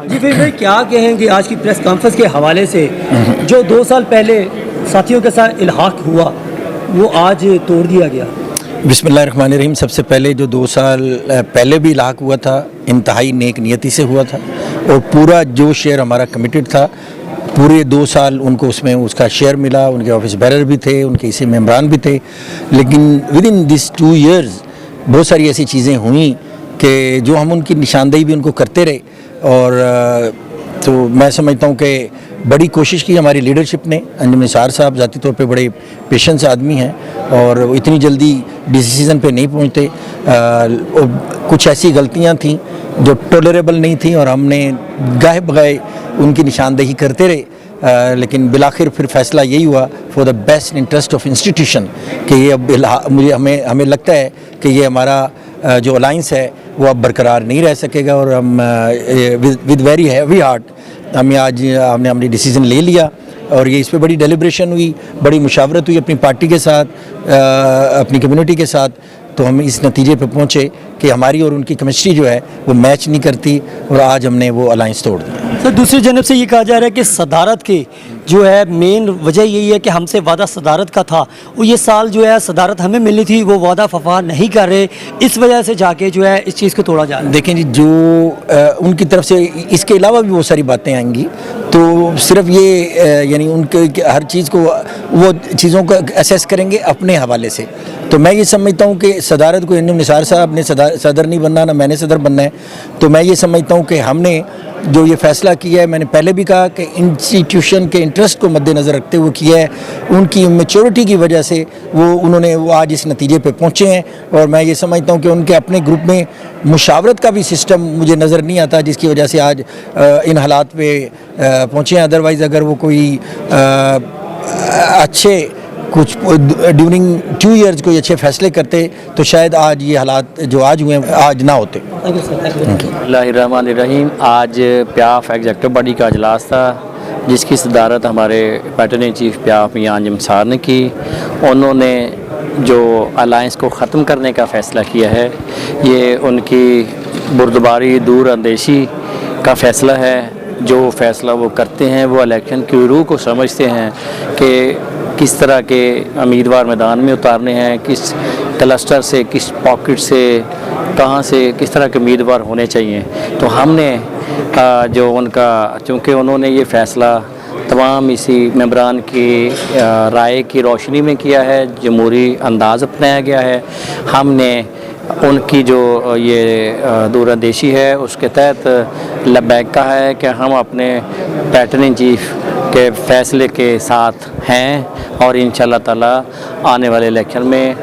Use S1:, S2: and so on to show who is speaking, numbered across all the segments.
S1: जी फिर भाई क्या कहेंगे आज की प्रेस कॉन्फ्रेंस के हवाले से, जो 2 साल पहले साथियों के साथ इल्हाक हुआ वो आज तोड़ दिया गया।
S2: बिस्मिल्लाहिर्रहमानिर्रहीम। सबसे पहले जो 2 साल पहले भी इल्हाक हुआ था, इंतहाई नेक नियति से हुआ था और पूरा जो शेयर हमारा कमिटेड था, पूरे 2 साल उनको उसमें उसका शेयर मिला। उनके ऑफिस बैरर भी थे, उनके इसी मेम्बरान भी थे, लेकिन विद इन दिस 2 ईयर्स बहुत सारी ऐसी चीज़ें हुई कि जो हम उनकी निशानदेही भी उनको करते रहे। और तो मैं समझता हूँ कि बड़ी कोशिश की हमारी लीडरशिप ने। अंजुम निसार साहब ज़ाती तौर पे बड़े पेशेंस आदमी हैं और वो इतनी जल्दी डिसीज़न पे नहीं पहुँचते। कुछ ऐसी गलतियाँ थीं जो टॉलरेबल नहीं थी और हमने गाहे बगाए उनकी निशानदेही करते रहे। लेकिन बिलाखिर फिर फैसला यही हुआ for the best interest of institution कि ये अब हमें लगता है कि ये हमारा जो अलाइंस है वो अब बरकरार नहीं रह सकेगा और हम विद वेरी हैवी हार्ट हमने हमने डिसीज़न ले लिया। और ये इस पे बड़ी डेलिब्रेशन हुई, बड़ी मुशावरत हुई अपनी पार्टी के साथ, अपनी कम्युनिटी के साथ। तो हम इस नतीजे पे पहुँचे कि हमारी और उनकी केमिस्ट्री जो है वो मैच नहीं करती और आज हमने वो अलाइंस तोड़ दिया।
S1: सर दूसरी जानब से ये कहा जा रहा है कि सदारत की जो है मेन वजह यही है कि हमसे वादा सदारत का था और ये साल जो है सदारत हमें मिलनी थी, वो वादा वफा नहीं कर रहे, इस वजह से जाके जो है इस चीज़ को तोड़ा जा रहा है।
S2: देखें जी, जो उनकी तरफ से इसके अलावा भी बहुत सारी बातें आएंगी, तो सिर्फ ये यानी उनके हर चीज़ को वो चीज़ों को असेस करेंगे अपने हवाले से। तो मैं ये समझता हूँ कि सदारत को अंजुम निसार साहब ने सदर नहीं बनना, ना मैंने सदर बनना है। तो मैं ये समझता हूँ कि हमने जो ये फ़ैसला किया है, मैंने पहले भी कहा कि इंस्टीट्यूशन के इंटरेस्ट को मद्देनज़र रखते हुए किया है। उनकी मैच्योरिटी की वजह से वो आज इस नतीजे पे पहुँचे हैं। और मैं ये समझता हूँ कि उनके अपने ग्रुप में मुशावरत का भी सिस्टम मुझे नज़र नहीं आता, जिसकी वजह से आज इन हालात पे पहुँचे हैं। अदरवाइज़ अगर वो कोई अच्छे कुछ ड्यूरिंग 2 ईयर्स कोई अच्छे फैसले करते तो शायद आज ये हालात जो आज हुए हैं आज ना होते।
S3: बिस्मिल्लाहिर्रहमानिर्रहीम। आज प्याफ एग्जेक्टिव बॉडी का अजलास था जिसकी सदारत हमारे पैटर्न चीफ प्याफ मियां अंजुम निसार ने की। उन्होंने जो अलायंस को ख़त्म करने का फ़ैसला किया है, ये उनकी बुर्दबारी दूर अंदेशी का फ़ैसला है। जो फ़ैसला वो करते हैं वो इलेक्शन की रूह को समझते हैं कि किस तरह के उम्मीदवार मैदान में उतारने हैं, किस क्लस्टर से, किस पॉकेट से, कहाँ से किस तरह के उम्मीदवार होने चाहिए। तो हमने जो उनका, चूँकि उन्होंने ये फ़ैसला तमाम इसी मेंबरान की राय की रोशनी में किया है, जमहूरी अंदाज़ अपनाया गया है, हमने उनकी जो ये दूरअंदेशी है उसके तहत लब्बैक कहा है कि हम अपने पैटर्न चीफ के फ़ैसले के साथ हैं और इंशाअल्लाह ताला आने वाले इलेक्शन में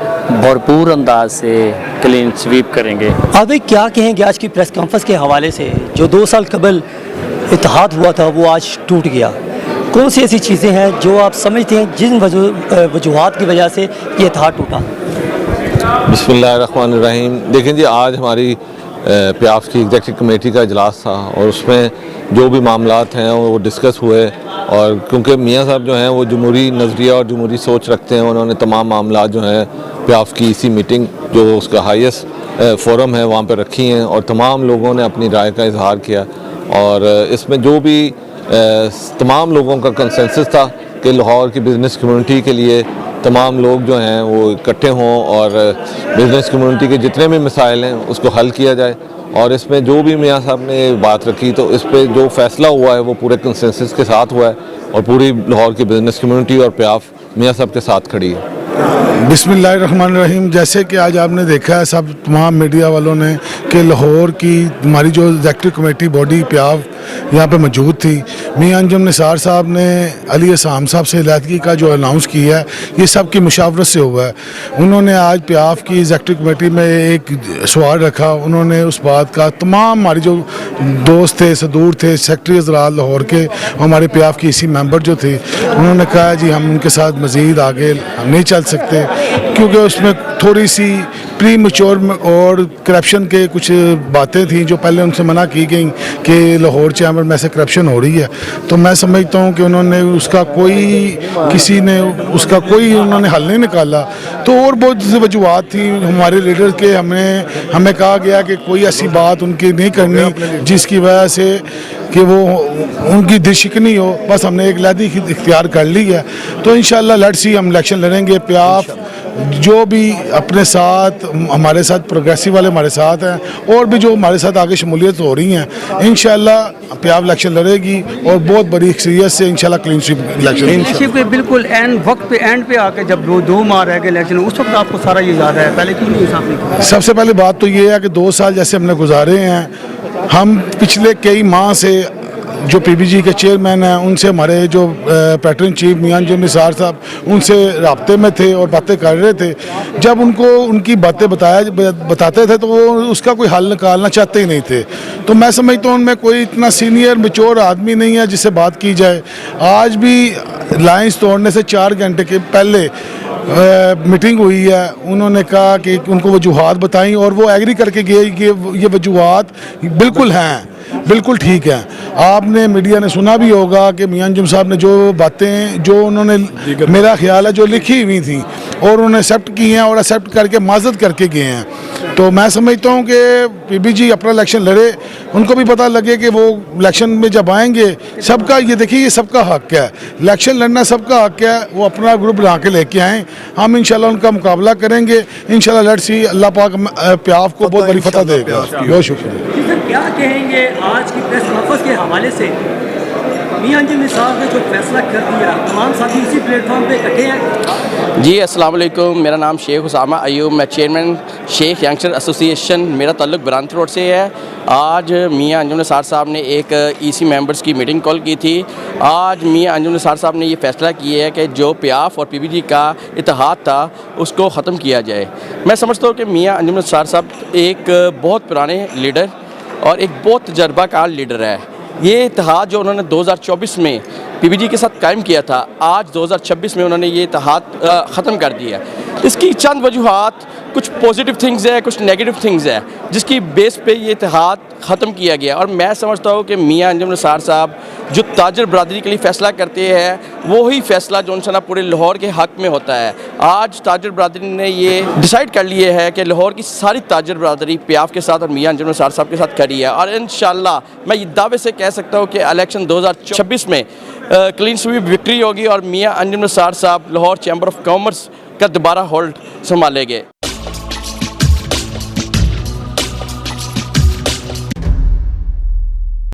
S3: भरपूर अंदाज से क्लीन स्वीप करेंगे।
S1: आप भाई क्या कहेंगे आज की प्रेस कॉन्फ्रेंस के हवाले से, जो 2 साल कबल इत्तेहाद हुआ था वो आज टूट गया? कौन सी ऐसी चीज़ें हैं जो आप समझते हैं जिन वजूहात की वजह से ये इत्तेहाद टूटा?
S4: बिस्मिल्लाहिर्रहमानिर्रहीम। देखें जी, आज हमारी प्याफ की एग्जेक्टिव कमेटी का इजलास था और उसमें जो भी मामलात हैं वो डिस्कस हुए। और क्योंकि मियाँ साहब जो हैं वो जमहूरी नज़रिया और जमहूरी सोच रखते हैं, उन्होंने तमाम मामलात जो हैं प्याफ की इसी मीटिंग जो उसका हाईएस्ट फोरम है वहाँ पर रखी हैं और तमाम लोगों ने अपनी राय का इजहार किया। और इसमें जो भी तमाम लोगों का कंसेंसस था कि लाहौर की बिज़नेस कम्युनिटी के लिए तमाम लोग जो हैं वो इकट्ठे हों और बिज़नेस कम्युनिटी के जितने भी मसाइल हैं उसको हल किया जाए। और इसमें जो भी मियाँ साहब ने बात रखी तो इस पे जो फ़ैसला हुआ है वो पूरे कंसेंसस के साथ हुआ है और पूरी लाहौर की बिज़नेस कम्युनिटी और प्याफ मियाँ साहब के साथ खड़ी है।
S5: बिस्मिल्लाहिर्रहमानिर्रहीम। जैसे कि आज आपने देखा है सब तमाम मीडिया वालों ने कि लाहौर की हमारी जो एग्जेक्टिव कमेटी बॉडी प्याफ यहाँ पे मौजूद थी। मियां अंजुम निसार साहब ने अली असाम साहब से इलादगी का जो अनाउंस किया है ये सब की मुशावरत से हुआ है। उन्होंने आज प्याफ की एग्जेक्टिव कमेटी में एक सवाल रखा, उन्होंने उस बात का तमाम हमारे जो दोस्त थे, सदूर थे, सेक्रेटरी हज़रात लाहौर के, हमारे प्याफ की इसी मेंबर जो थे, उन्होंने कहा जी हम उनके साथ मज़ीद आगे हम नहीं चल सकते क्योंकि उसमें थोड़ी सी प्री मैच्योर और करप्शन के कुछ बातें थी जो पहले उनसे मना की गई कि लाहौर चैम्बर में से करप्शन हो रही है। तो मैं समझता हूँ कि उन्होंने उसका कोई उन्होंने हल नहीं निकाला। तो और बहुत सी वजूहत थी हमारे लीडर के, हमें कहा गया कि कोई ऐसी बात उनकी नहीं करनी जिसकी वजह से कि वो उनकी दिलशिकनी हो, बस हमने एक लहदी इख्तियार कर ली है। तो इंशाल्लाह लेट्स सी, हम इलेक्शन लड़ेंगे। प्याफ जो भी अपने साथ, हमारे साथ प्रोग्रेसिव वाले हमारे साथ हैं और भी जो हमारे साथ आगे शमूलियत हो रही हैं, इंशाल्लाह प्याफ इलेक्शन लड़ेगी और बहुत बड़ी अक्सरियत से इंशाल्लाह क्लीन स्वीप इलेक्शन।
S6: इलेक्शन के बिल्कुल एंड वक्त पे, एंड पे आके जब वो 2 माह रह गए इलेक्शन, उस वक्त आपको सारा ये याद है, पहले क्यों नहीं साफ नहीं किया?
S5: सबसे पहले बात तो ये है कि 2 साल जैसे हमने गुजारे हैं, हम पिछले कई माह से जो पीबीजी के चेयरमैन हैं उनसे, हमारे जो पैटर्न चीफ मियां अंजुम निसार साहब, उनसे राब्ते में थे और बातें कर रहे थे। जब उनको उनकी बातें बताते थे तो वो उसका कोई हल निकालना चाहते ही नहीं थे। तो मैं समझता हूँ उनमें कोई इतना सीनियर मैच्योर आदमी नहीं है जिससे बात की जाए। आज भी लाइंस तोड़ने से 4 घंटे के पहले मीटिंग हुई है, उन्होंने कहा कि उनको वजूहात बताई और वो एग्री करके गए कि ये वजूहात बिल्कुल हैं, बिल्कुल ठीक है। आपने मीडिया ने सुना भी होगा कि मियां अंजुम साहब ने जो बातें, जो उन्होंने मेरा ख्याल है जो लिखी हुई थी और उन्होंने एक्सेप्ट की हैं और एक्सेप्ट करके माजरत करके गए हैं। तो मैं समझता हूँ कि पीबीजी अपना इलेक्शन लड़े, उनको भी पता लगे कि वो इलेक्शन में जब आएंगे, सबका ये देखिए, ये सबका हक है, इलेक्शन लड़ना सबका हक है। वो अपना ग्रुप बना के लेके आएँ, हम इंशाल्लाह उनका मुकाबला करेंगे। इंशाल्लाह लेट्स सी, अल्लाह पाक प्याफ को बहुत बड़ी फतह देगा। बहुत शुक्रिया।
S1: क्या कहेंगे आज की प्रेस कॉन्फ्रेंस के हवाले से? मियां अंजुम निसार ने जो फैसला कर दिया, तमाम साथी इसी प्लेटफॉर्म पे इकट्ठे हैं।
S7: जी अस्सलाम वालेकुम, मेरा नाम शेख उसामा अयूब, मैं चेयरमैन शेख यंगस्टर एसोसिएशन, मेरा ताल्लुक बरांत रोड से है। आज मियां अंजुम निसार साहब ने एक ईसी मेंबर्स की मीटिंग कॉल की थी। आज मियां अंजुम निसार साहब ने ये फैसला किया है कि जो प्याफ और पीबीजी का इत्तेहाद था उसको ख़त्म किया जाए। मैं समझता हूँ कि मियां अंजुम निसार साहब एक बहुत पुराने लीडर और एक बहुत तजर्बाकार लीडर है। ये इत्तेहाद जो उन्होंने 2024 में पीबीजी के साथ कायम किया था, आज 2026 में उन्होंने ये इत्तेहाद ख़त्म कर दिया। इसकी चंद वजूहात, कुछ पॉजिटिव थिंग्स है, कुछ नेगेटिव थिंग्स है, जिसकी बेस पे ये इत्तेहाद ख़त्म किया गया। और मैं समझता हूँ कि मियां अंजुम निसार साहब जो ताजर बरदरी के लिए फ़ैसला करते हैं, वही फ़ैसला जो उनसे पूरे लाहौर के हक़ में होता है। आज ताजर बरदरी ने ये डिसाइड कर लिया है कि लाहौर की सारी ताजर बरदरी प्याफ के साथ और मियां अंजुम निसार साहब के साथ करी है। और इंशाल्लाह मैं ये दावे से कह सकता हूँ कि इलेक्शन 2026 में क्लीन स्वीप विक्ट्री होगी और मियां अंजुम निसार साहब लाहौर चैम्बर ऑफ कॉमर्स का दोबारा होल्ड संभालेंगे।